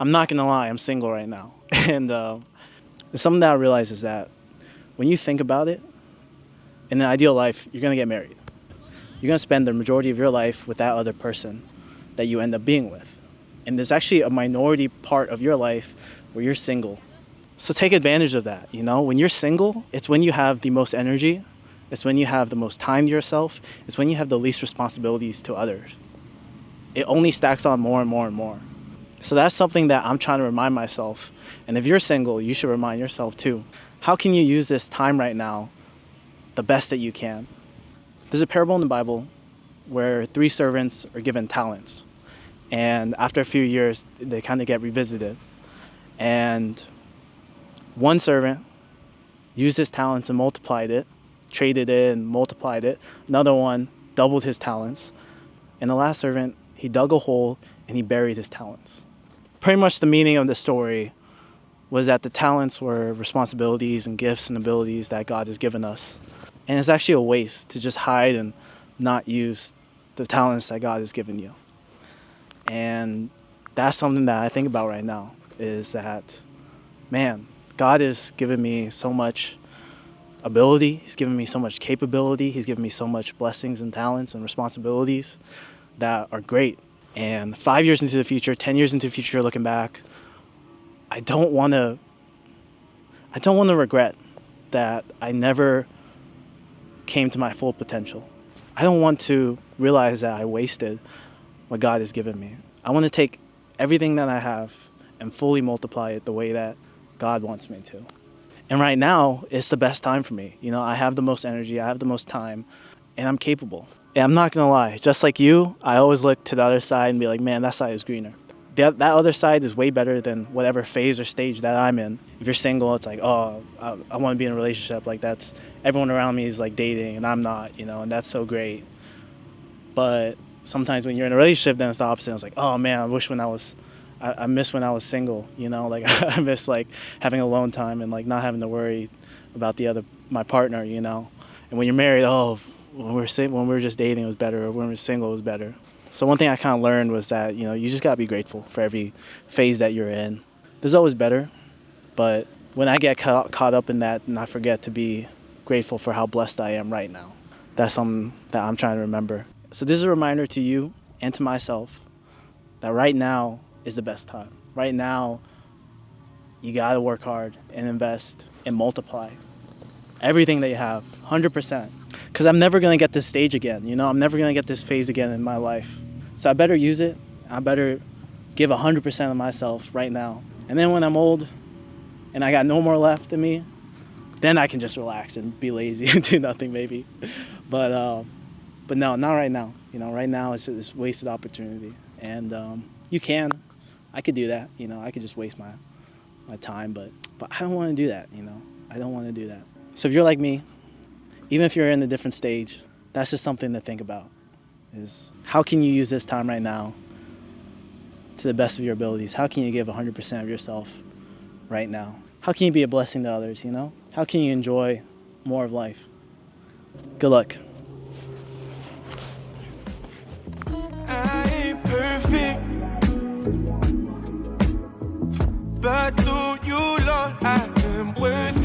I'm not gonna lie, I'm single right now. And something that I realize is that when you think about it, in an ideal life, you're gonna get married. You're gonna spend the majority of your life with that other person that you end up being with. And there's actually a minority part of your life where you're single. So take advantage of that, you know? When you're single, it's when you have the most energy, it's when you have the most time to yourself, it's when you have the least responsibilities to others. It only stacks on more and more and more. So that's something that I'm trying to remind myself. And if you're single, you should remind yourself too. How can you use this time right now the best that you can? There's a parable in the Bible where 3 servants are given talents. And after a few years, they kind of get revisited. And one servant used his talents and multiplied it, traded it and multiplied it. Another one doubled his talents. And the last servant, he dug a hole and he buried his talents. Pretty much the meaning of the story was that the talents were responsibilities and gifts and abilities that God has given us. And it's actually a waste to just hide and not use the talents that God has given you. And that's something that I think about right now, is that, man, God has given me so much ability. He's given me so much capability. He's given me so much blessings and talents and responsibilities that are great. And 5 years into the future, 10 years into the future, looking back, I don't want to regret that I never came to my full potential. I don't want to realize that I wasted what God has given me. I want to take everything that I have and fully multiply it the way that God wants me to. And right now, it's the best time for me. You know, I have the most energy, I have the most time, and I'm capable. And I'm not gonna lie, just like you, I always look to the other side and be like, man, that side is greener. That other side is way better than whatever phase or stage that I'm in. If you're single, it's like, oh, I want to be in a relationship. Like, that's, everyone around me is like dating and I'm not, you know, and that's so great. But sometimes when you're in a relationship, then it's the opposite. It's like, oh man, I miss when I was single, you know, like I miss like having alone time and like not having to worry about my partner, you know. And when you're married, oh, when we were just dating, it was better, or when we were single, it was better. So one thing I kind of learned was that, you know, you just got to be grateful for every phase that you're in. There's always better, but when I get caught up in that, and I forget to be grateful for how blessed I am right now, that's something that I'm trying to remember. So this is a reminder to you and to myself that right now is the best time. Right now, you got to work hard and invest and multiply everything that you have, 100%. Because I'm never going to get this stage again, you know? I'm never going to get this phase again in my life. So I better use it. I better give 100% of myself right now. And then when I'm old and I got no more left in me, then I can just relax and be lazy and do nothing maybe. But no, not right now. You know, right now it's this wasted opportunity. And I could do that, you know? I could just waste my time, but I don't want to do that, you know? I don't want to do that. So if you're like me, even if you're in a different stage, that's just something to think about, is how can you use this time right now to the best of your abilities? How can you give 100% of yourself right now? How can you be a blessing to others, you know? How can you enjoy more of life? Good luck. I ain't perfect, but through you, Lord, I am worth